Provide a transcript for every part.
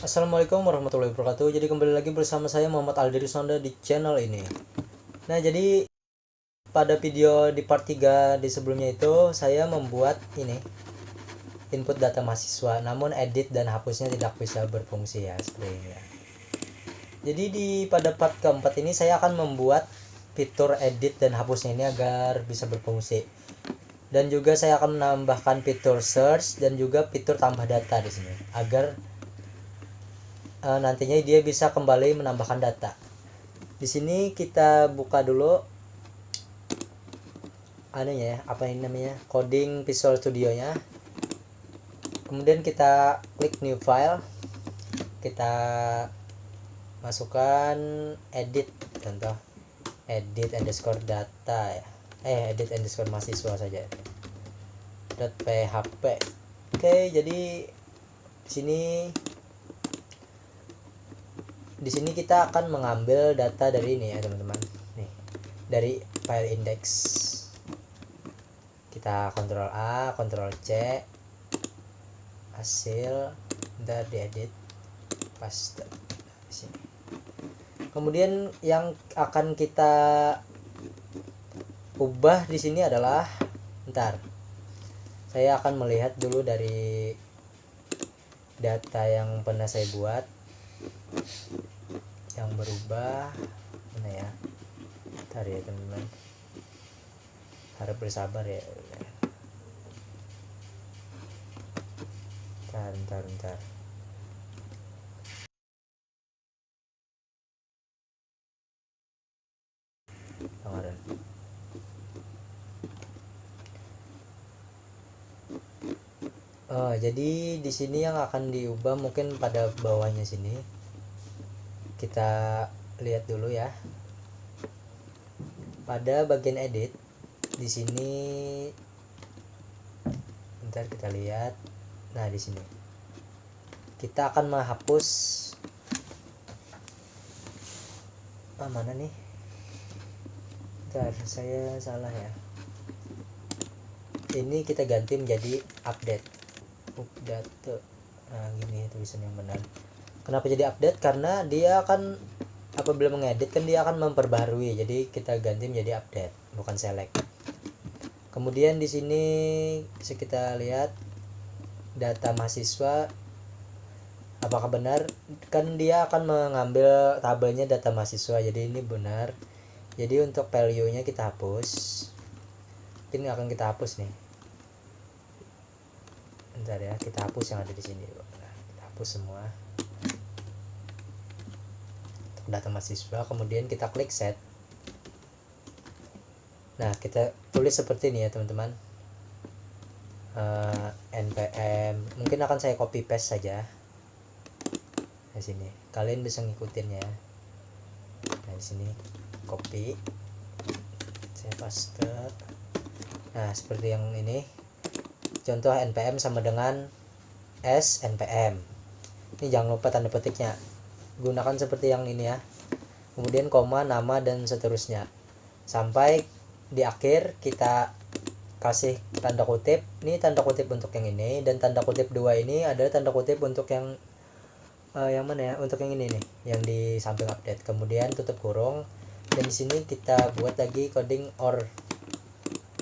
Assalamualaikum warahmatullahi wabarakatuh. Jadi kembali lagi bersama saya Muhammad Aldiri Sonda di channel ini. Nah, jadi pada video di part 3 di sebelumnya itu saya membuat ini input data mahasiswa, namun edit dan hapusnya tidak bisa berfungsi ya seperti ini ya. Jadi pada part keempat ini saya akan membuat fitur edit dan hapusnya ini agar bisa berfungsi. Dan juga saya akan menambahkan fitur search dan juga fitur tambah data di sini agar nantinya dia bisa kembali menambahkan data. Di sini kita buka dulu anunya ya, apa ini namanya, coding Visual Studio nya. Kemudian kita klik new file, kita masukkan edit, contoh edit underscore data ya, edit underscore mahasiswa saja .php. Oke, jadi di sini kita akan mengambil data dari ini ya teman-teman, nih dari file index. Kita Ctrl A, Ctrl C, hasil, dan diedit, paste di sini. Kemudian yang akan kita ubah di sini adalah, saya akan melihat dulu dari data yang pernah saya buat yang berubah mana ya. Ntar ya teman-teman, harap bersabar ya. Ntar. Kemarin. Oh, jadi di sini yang akan diubah mungkin pada bawahnya sini. Kita lihat dulu ya. Pada bagian edit di sini, bentar kita lihat. Nah, di sini kita akan menghapus mana nih? Bentar, saya salah ya. Ini kita ganti menjadi update. Nah, gini tulisan yang benar. Kenapa jadi update? Karena dia akan apabila mengedit kan dia akan memperbarui. Jadi kita ganti menjadi update, bukan select. Kemudian di sini bisa kita lihat data mahasiswa apakah benar, kan dia akan mengambil tabelnya data mahasiswa, jadi ini benar. Jadi untuk value nya kita hapus, ini akan kita hapus nih. Bentar ya, kita hapus yang ada di sini. Nah, kita hapus semua untuk data mahasiswa. Kemudian kita klik set. Nah, kita tulis seperti ini ya teman-teman, npm, mungkin akan saya copy paste saja di sini, kalian bisa ngikutin ya. Nah, di sini copy, saya paste. Nah, seperti yang ini, contoh npm sama dengan s npm. Ini jangan lupa tanda petiknya, gunakan seperti yang ini ya. Kemudian koma, nama, dan seterusnya sampai di akhir kita kasih tanda kutip. Ini tanda kutip untuk yang ini, dan tanda kutip 2 ini adalah tanda kutip untuk yang mana ya, untuk yang ini nih, yang di samping update. Kemudian tutup kurung, dan di sini kita buat lagi coding or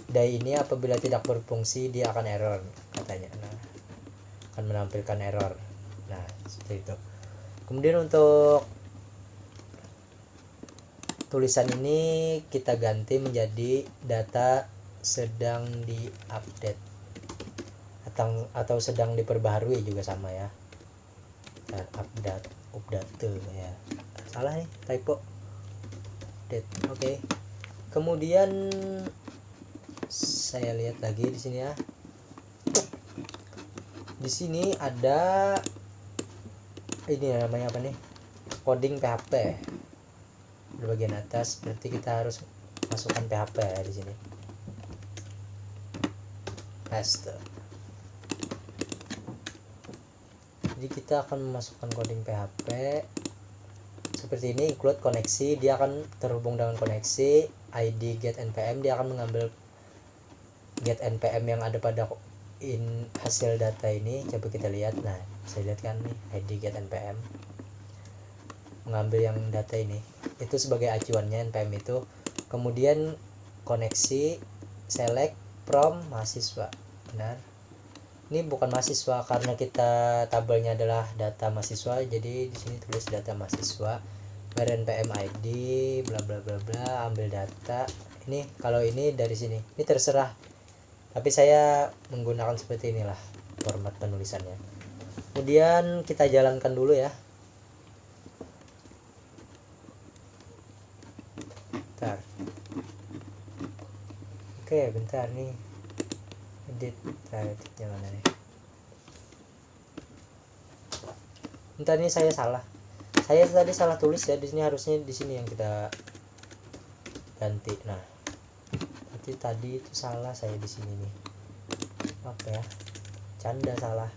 die ini apabila tidak berfungsi dia akan error katanya. Nah, akan menampilkan error. Nah, seperti itu. Kemudian untuk tulisan ini kita ganti menjadi data sedang diupdate atau sedang diperbaharui juga sama ya. Dan update ya, salah nih, typo, update. Oke. Kemudian saya lihat lagi di sini ya. Di sini ada ini namanya apa nih, coding PHP di bagian atas. Berarti kita harus masukkan PHP ya di sini, paste. Jadi kita akan memasukkan coding PHP seperti ini, include koneksi, dia akan terhubung dengan koneksi. ID get npm, dia akan mengambil get npm yang ada pada hasil data ini coba kita lihat. Nah, saya lihat kan nih id get npm, mengambil yang data ini itu sebagai acuannya npm itu, kemudian koneksi select from mahasiswa. Benar, ini bukan mahasiswa karena kita tabelnya adalah data mahasiswa, jadi di sini tulis data mahasiswa var npm id bla bla bla bla, ambil data ini. Kalau ini dari sini ini terserah, tapi saya menggunakan seperti inilah format penulisannya. Kemudian kita jalankan dulu ya. Bentar. Oke, bentar nih. Editnya mana nih? Bentar, ini saya salah. Saya tadi salah tulis ya, di sini harusnya di sini yang kita ganti. Nah, berarti tadi itu salah saya di sini nih. Apa ya? Canda salah.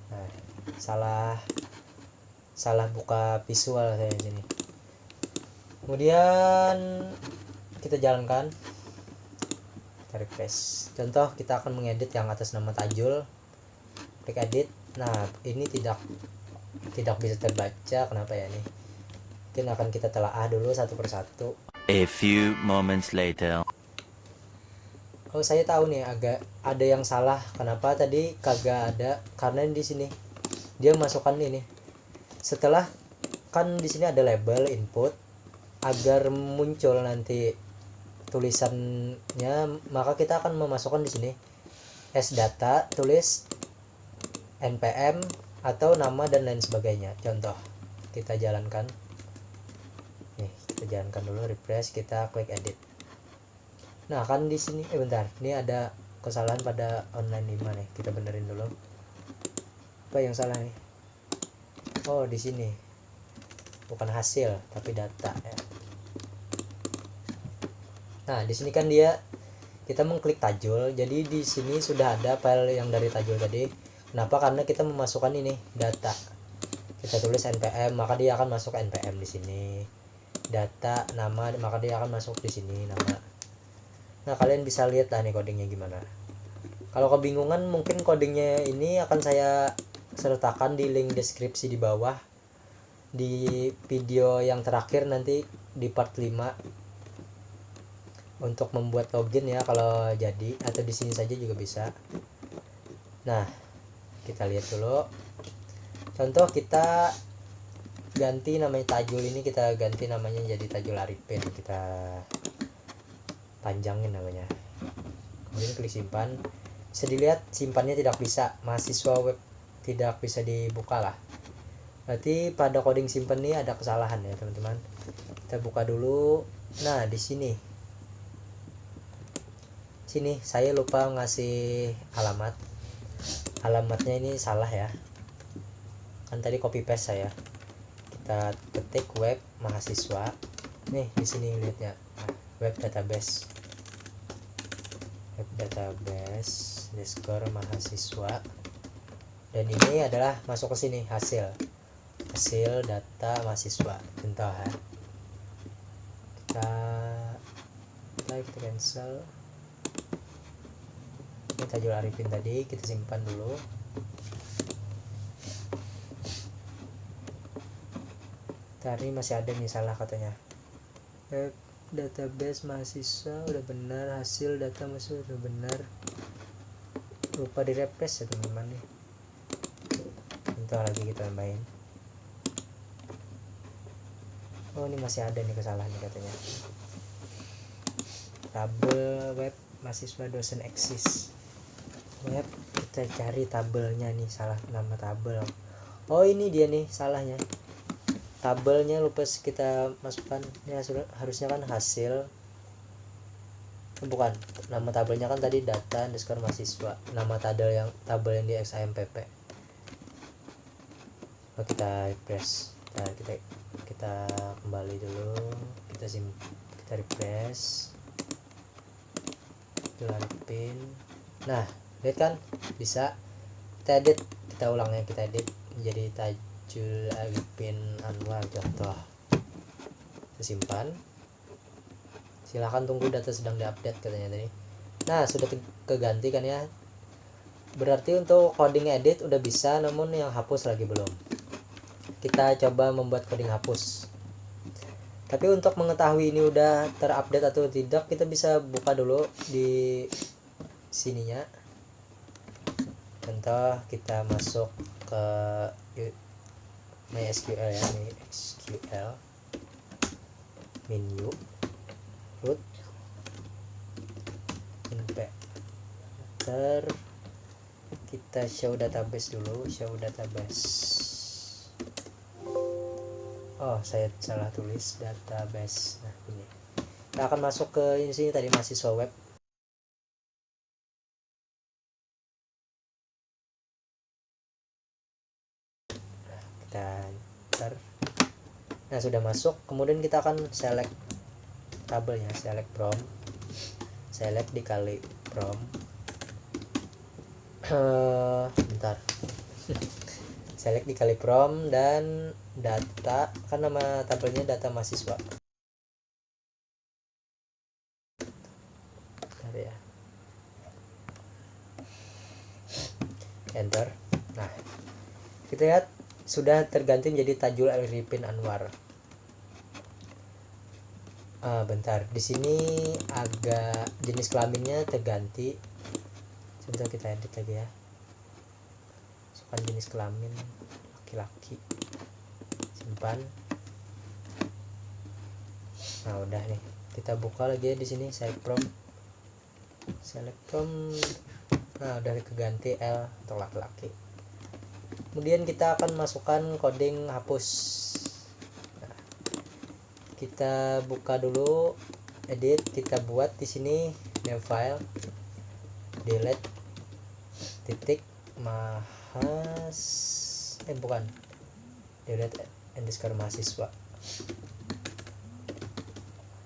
Nah, salah buka visual saya di sini. Kemudian kita jalankan. Kita refresh. Contoh, kita akan mengedit yang atas nama Tajul. Klik edit. Nah, ini tidak bisa terbaca. Kenapa ya nih? Mungkin akan kita telaah dulu satu persatu. A few moments later. Oh, saya tahu nih, agak ada yang salah. Kenapa tadi kagak ada? Karena di sini dia masukkan ini. Setelah kan di sini ada label input, agar muncul nanti tulisannya, maka kita akan memasukkan di sini as data, tulis npm atau nama dan lain sebagainya. Contoh, kita jalankan. Nih, kita jalankan dulu, refresh, kita klik edit. Nah, kan di sini bentar, ini ada kesalahan pada online 5 nih. Kita benerin dulu. Apa yang salah nih? Oh, di sini. Bukan hasil, tapi data ya. Nah, di sini kan kita mengklik Tajul. Jadi di sini sudah ada file yang dari Tajul tadi. Kenapa? Karena kita memasukkan ini data. Kita tulis npm, maka dia akan masuk npm di sini. Data, nama, maka dia akan masuk di sini nama. Nah, kalian bisa lihat lah nih codingnya gimana. Kalau kebingungan, mungkin codingnya ini akan saya sertakan di link deskripsi di bawah, di video yang terakhir nanti di part 5 untuk membuat login ya, kalau jadi, atau di sini saja juga bisa. Nah, kita lihat dulu. Contoh, kita ganti namanya Tajul ini, kita ganti namanya jadi Tajul Arifin. Kita panjangin namanya. Kemudian klik simpan. Bisa dilihat simpannya tidak bisa, mahasiswa web tidak bisa dibuka lah. Berarti pada coding simpan ini ada kesalahan ya teman-teman. Kita buka dulu. Nah, di sini saya lupa ngasih alamatnya, ini salah ya, kan tadi copy paste saya. Kita ketik web mahasiswa. Nih di sini lihatnya, web database underscore mahasiswa, dan ini adalah masuk ke sini hasil data mahasiswa. Contoh ya, kita cancel. Ini Tajul Arifin tadi, kita simpan dulu. Tadi masih ada nih salah katanya. Database mahasiswa udah benar, hasil data mahasiswa udah benar. Lupa di refresh ya teman-teman nih. Bentar lagi kita tambahin. Oh, ini masih ada nih kesalahan nih katanya. Tabel web mahasiswa dosen eksis. Web, kita cari tabelnya nih, salah nama tabel. Oh, ini dia nih salahnya. Tabelnya lupa kita masukkan. Ini harusnya kan hasil. Bukan, nama tabelnya kan tadi data underscore mahasiswa. Nama tabel yang di XAMPP. Oh, kita refresh. Nah, kita kembali dulu. Kita refresh. Arifin. Nah, lihat kan bisa. Kita edit, kita ulangnya, kita edit menjadi Tajul Arifin Anwar contoh. Kita simpan. Silahkan tunggu, data sedang diupdate katanya tadi. Nah, sudah keganti kan ya. Berarti untuk coding edit udah bisa, namun yang hapus lagi belum. Kita coba membuat coding hapus. Tapi untuk mengetahui ini udah terupdate atau tidak, kita bisa buka dulu di sininya. Contoh kita masuk ke MySQL ya, MySQL menu root inspector, kita show database dulu, show database. Oh, saya salah tulis database. Nah, ini kita akan masuk ke sini tadi, mahasiswa web. Kita enter. Nah, sudah masuk. Kemudian kita akan select tabelnya, select from, select dikali from. Bentar. Select dikali from dan data, kan nama tabelnya data mahasiswa. Bentar ya. Enter. Nah, kita lihat sudah terganti menjadi Tajul Arifin Anwar. Bentar, di sini agak jenis kelaminnya terganti. Contoh kita edit lagi ya. Masukkan jenis kelamin laki-laki. Simpan. Nah, udah nih. Kita buka lagi ya di sini, select from. Nah, udah keganti L untuk laki-laki. Kemudian kita akan masukkan coding hapus. Nah, kita buka dulu, edit, kita buat di sini new file, delete titik delete underscore mahasiswa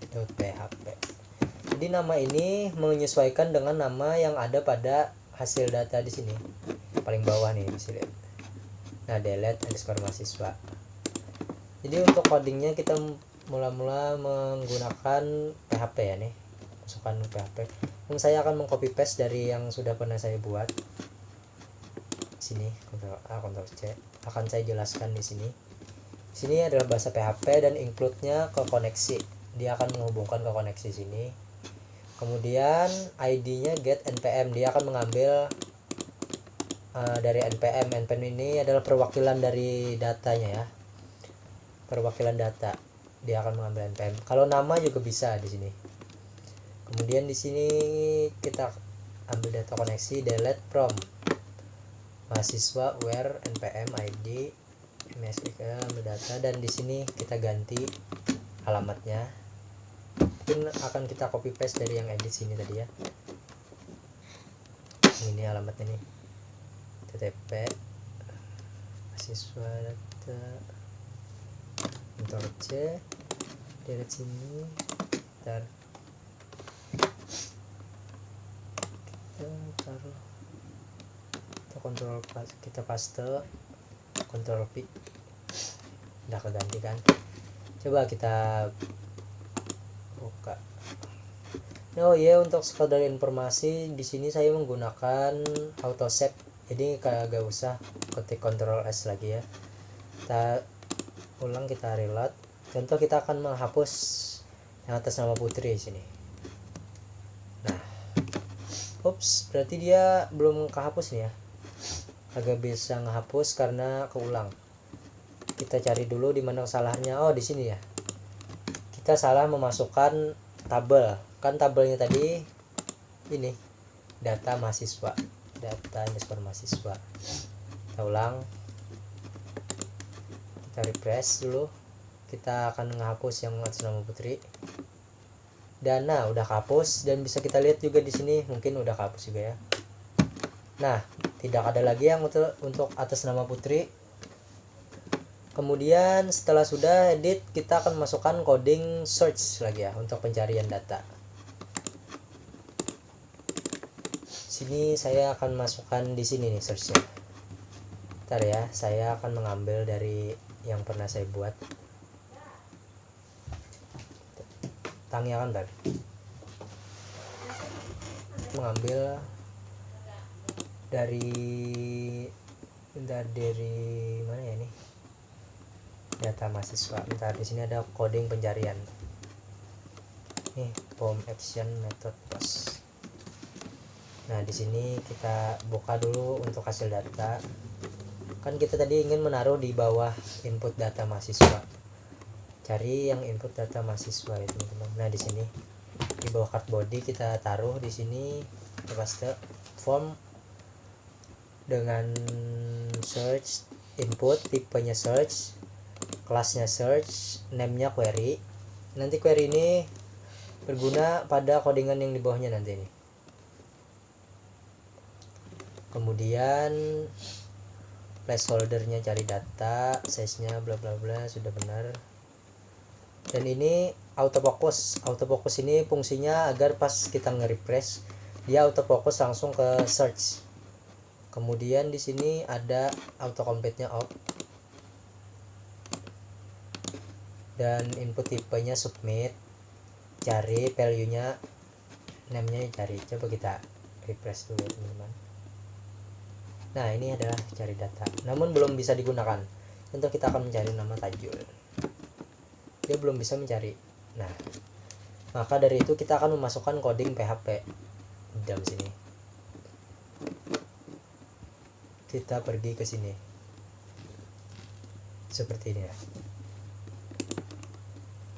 .php. Jadi nama ini menyesuaikan dengan nama yang ada pada hasil data di sini paling bawah nih, bisa lihat. Nah, delete underscore mahasiswa. Jadi untuk codingnya kita mula-mula menggunakan PHP ya nih, masukkan PHP. Dan saya akan mengcopy paste dari yang sudah pernah saya buat. Sini Ctrl A Ctrl C akan saya jelaskan di sini. Sini adalah bahasa PHP dan include-nya ke koneksi. Dia akan menghubungkan ke koneksi sini. Kemudian ID-nya get npm, dia akan mengambil dari npm. npm ini adalah perwakilan dari datanya ya, perwakilan data, dia akan mengambil npm. Kalau nama juga bisa di sini. Kemudian di sini kita ambil data koneksi, delete from mahasiswa where npm id MySQL, ambil data, dan di sini kita ganti alamatnya. Mungkin akan kita copy paste dari yang edit sini tadi ya. Ini alamatnya nih, TTP mahasiswa data, Ctrl C, delete sini. Ntar kita taruh, kita paste, Ctrl V, udah keganti kan. Coba kita buka. Oh iya, untuk sekedar informasi, di sini saya menggunakan auto save, jadi kagak usah ketik Ctrl S lagi ya. Kita ulang, kita reload. Contoh kita akan menghapus yang atas nama Putri di sini. Nah, ups, berarti dia belum kehapus nih ya, kagak bisa ngehapus karena keulang. Kita cari dulu di mana kesalahannya. Oh, di sini ya, kita salah memasukkan tabel. Kan tabelnya tadi ini data mahasiswa, data underscore mahasiswa. Kita ulang, kita refresh dulu. Kita akan menghapus yang atas nama Putri. Dana udah kehapus, dan bisa kita lihat juga di sini mungkin udah kehapus juga ya. Nah, tidak ada lagi yang untuk atas nama Putri. Kemudian setelah sudah edit, kita akan masukkan coding search lagi ya untuk pencarian data. Sini saya akan masukkan di sini nih searchnya. Ntar ya, saya akan mengambil dari yang pernah saya buat. Tangnya kan tadi mengambil dari mana ya ini, data mahasiswa. Bentar, di sini ada coding pencarian nih, form action method post. Nah di sini kita buka dulu untuk hasil data. Kan kita tadi ingin menaruh di bawah input data mahasiswa, cari yang input data mahasiswa ya teman-teman. Nah di sini di bawah card body kita taruh di sini, kita paste form dengan search input, tipenya search, kelasnya search, name-nya query. Nanti query ini berguna pada codingan yang di bawahnya nanti ini. Kemudian placeholdernya cari data, size-nya bla bla bla sudah benar. Dan ini autofocus. Autofocus ini fungsinya agar pas kita nge-refresh dia autofocus langsung ke search. Kemudian di sini ada autocomplete-nya off. Dan input tipenya submit. Cari value-nya, name-nya cari. Coba kita refresh dulu teman-teman. Nah ini adalah cari data, namun belum bisa digunakan. Contoh kita akan mencari nama Tajul, dia belum bisa mencari. Nah maka dari itu kita akan memasukkan coding PHP di dalam sini. Kita pergi ke sini seperti ini ya.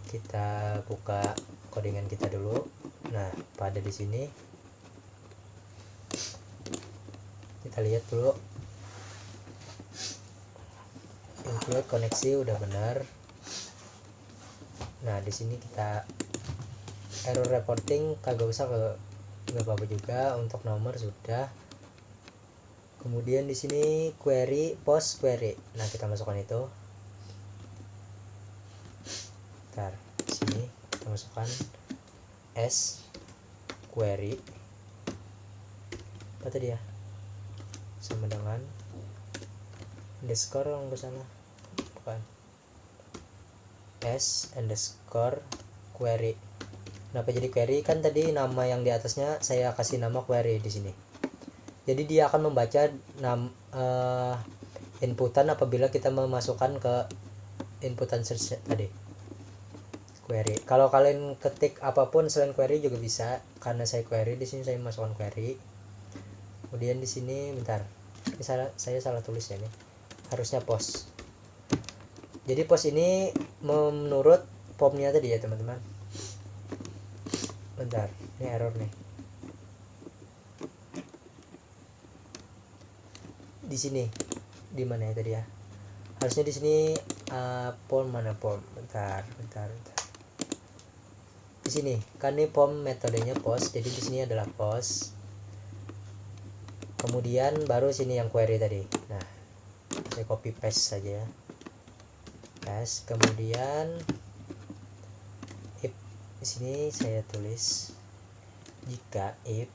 Kita buka codingan kita dulu. Nah pada di sini kita lihat dulu, include koneksi udah benar. Nah di sini kita error reporting kagak usah, nggak apa-apa juga. Untuk nomor sudah. Kemudian di sini query post query. Nah kita masukkan itu. Ntar di sini kita masukkan s query apa tadi ya, sama dengan underscore yang ke sana, bukan, s underscore query. Kenapa jadi query? Kan tadi nama yang di atasnya saya kasih nama query di sini. Jadi dia akan membaca inputan apabila kita memasukkan ke inputan search tadi, query. Kalau kalian ketik apapun selain query juga bisa, karena saya query di sini saya masukkan query. Kemudian di sini bentar, ini saya salah tulis ya, ini harusnya post. Jadi post ini menurut formnya tadi ya teman-teman. Bentar, ini error nih. Di sini di mana ya tadi ya, harusnya di sini form mana form, bentar. Di sini kan ini form metodenya post, jadi di sini adalah post. Kemudian baru sini yang query tadi. Nah saya copy paste saja ya, paste. Kemudian if di sini saya tulis jika if,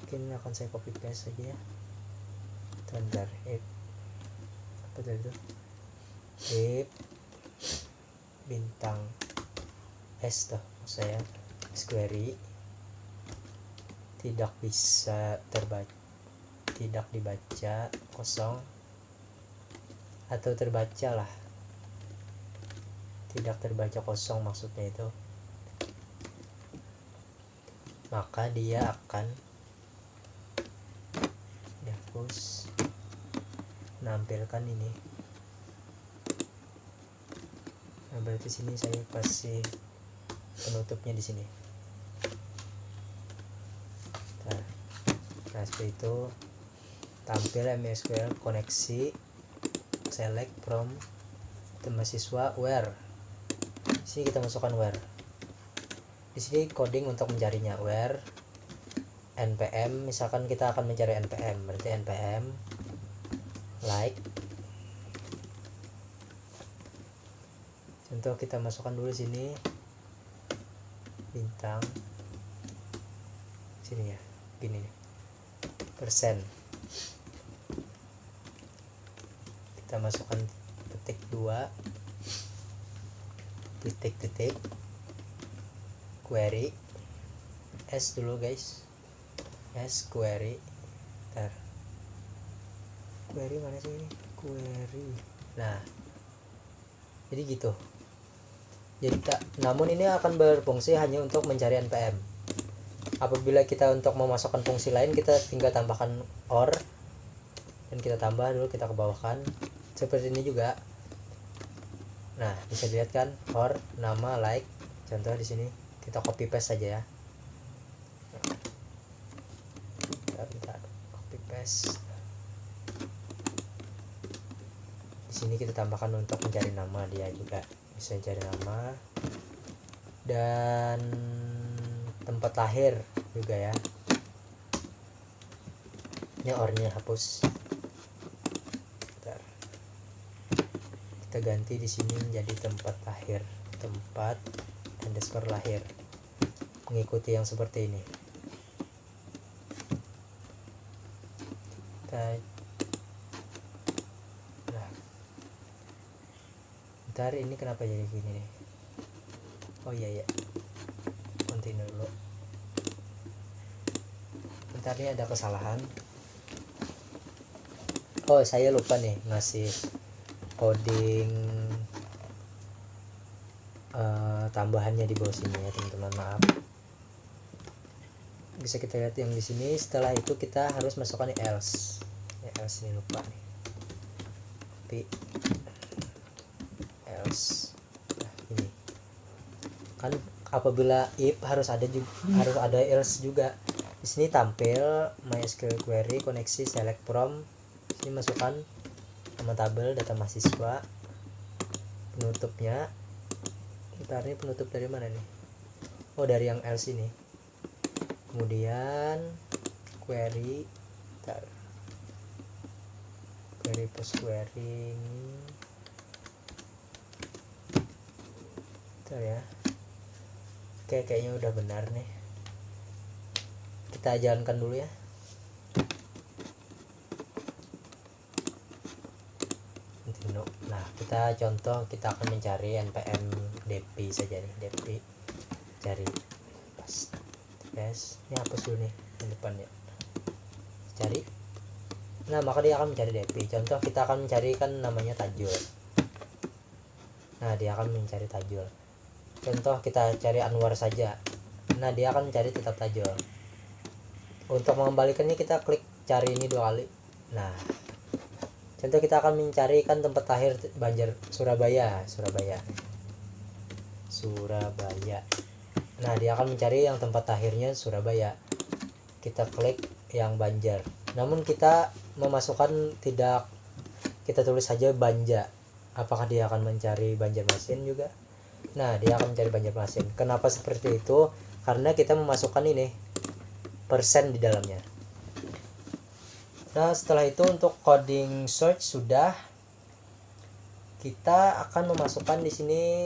mungkin akan saya copy paste saja ya. Bentar, if apa tadi itu, if bintang s tuh saya query tidak bisa tidak dibaca kosong, atau terbaca lah, tidak terbaca kosong maksudnya itu, maka dia akan dihapus, menampilkan ini. Nah berarti sini saya kasih penutupnya di sini. Nah seperti itu tampil MySQL koneksi, select from mahasiswa where. Di sini kita masukkan where. Di sini coding untuk mencarinya, where npm, misalkan kita akan mencari npm, berarti npm like. Contoh kita masukkan dulu sini bintang sini ya, gini nih, persen. Kita masukkan titik 2 titik query s dulu guys, query. Ntar. Query mana sih ini? Query. Nah, jadi gitu. Jadi namun ini akan berfungsi hanya untuk mencari npm. Apabila kita untuk memasukkan fungsi lain, kita tinggal tambahkan or dan kita tambah dulu, kita kebawahkan seperti ini juga. Nah, bisa dilihat kan, or nama like. Contoh di sini kita copy paste saja ya. Bentar, copy paste. Di sini kita tambahkan untuk mencari nama dia juga. Bisa cari nama dan tempat lahir juga ya. Ini ornya hapus. Bentar. Kita ganti di sini menjadi tempat lahir, tempat underscore lahir, mengikuti yang seperti ini. Bentar, ini kenapa jadi gini nih? Oh iya, continue dulu. Bentar, ini ada kesalahan. Oh, saya lupa nih ngasih coding tambahannya di bawah sini ya teman-teman, maaf. Bisa kita lihat yang di sini. Setelah itu kita harus masukkan else. Else ini lupa nih. Tapi else. Nah, ini kan apabila if harus ada else juga. Di sini tampil MySQL query koneksi select from. Ini masukkan nama tabel data mahasiswa, penutupnya. Bentar, ini penutup dari mana nih? Oh, dari yang else ini. Kemudian query, bentar, query post query ini. Bentar ya. Oke, kayaknya udah benar nih. Kita jalankan dulu ya. Nah, kita contoh, kita akan mencari npm dp saja nih, dp cari pas yes. Ini hapus dulu nih yang depannya, cari. Nah, maka dia akan mencari dp. Contoh, kita akan mencari kan namanya Tajul. Nah, dia akan mencari Tajul. Contoh, kita cari Anwar saja. Nah, dia akan mencari tetap Tajul. Untuk mengembalikannya, kita klik cari ini 2 kali. Nah, contoh, kita akan mencari kan tempat lahir Banjar, Surabaya. Nah, dia akan mencari yang tempat lahirnya Surabaya. Kita klik yang Banjar. Namun kita memasukkan tidak, kita tulis saja Banja. Apakah dia akan mencari Banjarmasin juga? Nah, dia akan mencari Banjarmasin. Kenapa seperti itu? Karena kita memasukkan ini persen di dalamnya. Nah, setelah itu untuk coding search sudah. Kita akan memasukkan di sini.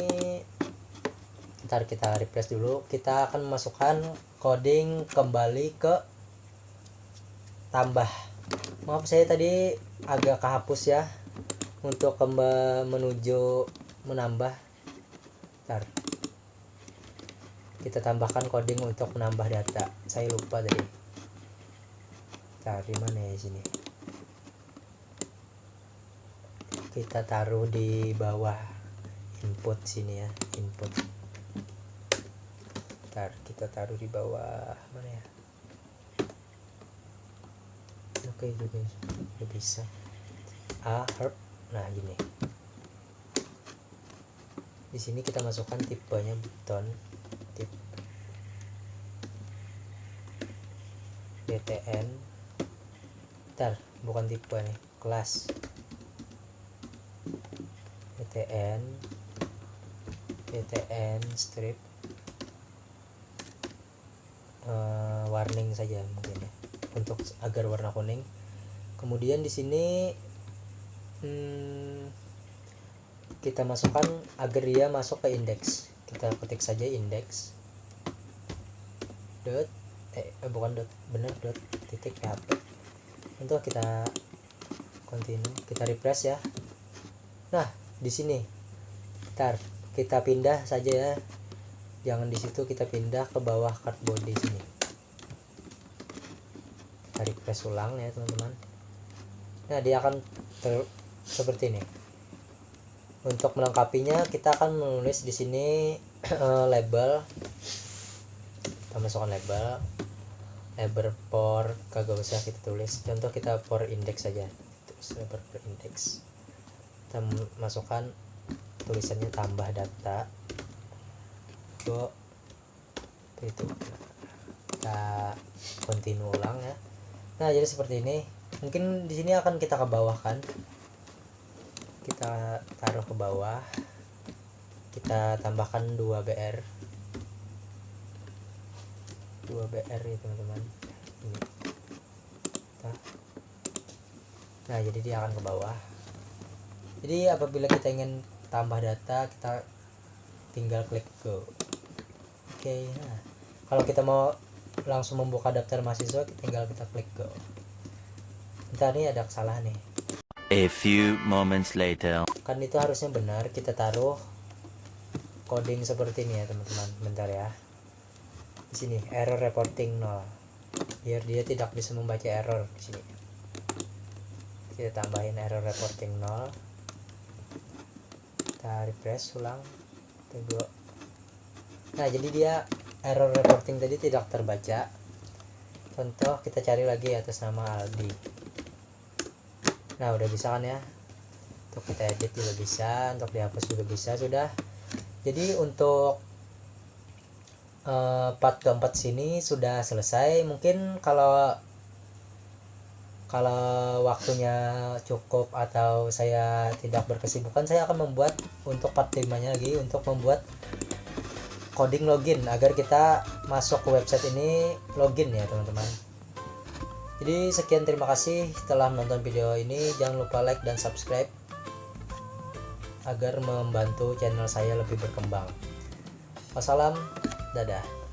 Ntar kita refresh dulu. Kita akan memasukkan coding kembali ke tambah. Maaf, saya tadi agak kehapus ya untuk menuju menambah. Ntar kita tambahkan coding untuk menambah data. Saya lupa tadi. Cari mana ya sini? Kita taruh di bawah input sini ya, input. Ntar kita taruh di bawah mana ya? Oke, udah bisa. Herb. Nah, gini. Di sini kita masukkan tipenya button, tip btn. Bentar, bukan tipe nih, kelas btn strip warning saja mungkin ya, untuk agar warna kuning. Kemudian di sini kita masukkan agar dia masuk ke indeks. Kita ketik saja indeks dot bukan dot, bener dot titik php. Untuk kita continue, kita refresh ya. Nah, di sini ntar kita pindah saja ya, jangan di situ, kita pindah ke bawah card body sini. refresh ulang ya teman-teman. Nah dia akan seperti ini. Untuk melengkapinya kita akan menulis di sini label. Kita masukkan label for, kagak usah kita tulis, contoh kita for index saja, terus label for index. Kita masukkan tulisannya tambah data go itu, kita continue ulang ya. Nah jadi seperti ini. Mungkin di sini akan kita ke bawah kan, kita taruh ke bawah, kita tambahkan 2 BR ya teman-teman ini. Nah jadi dia akan ke bawah. Jadi apabila kita ingin tambah data, kita tinggal klik go. Oke. Nah kalau kita mau langsung membuka daftar mahasiswa, tinggal kita klik go. Bentar, nih ada kesalahan nih. A few moments later. Kan itu harusnya benar, kita taruh coding seperti ini ya teman-teman. Bentar ya. Di sini error reporting 0. Biar dia tidak bisa membaca error di sini. Kita tambahin error reporting 0. Kita refresh ulang. Tunggu. Nah, jadi dia error reporting tadi tidak terbaca. Contoh kita cari lagi atas nama Aldi. Nah udah bisa kan ya, untuk kita edit juga bisa, untuk dihapus juga bisa. Sudah. Jadi untuk part keempat sini sudah selesai. Mungkin kalau waktunya cukup atau saya tidak berkesibukan, saya akan membuat untuk part 5 nya lagi, untuk membuat coding login agar kita masuk ke website ini login ya teman-teman. Jadi sekian, terima kasih telah menonton video ini. Jangan lupa like dan subscribe agar membantu channel saya lebih berkembang. Wassalam, dadah.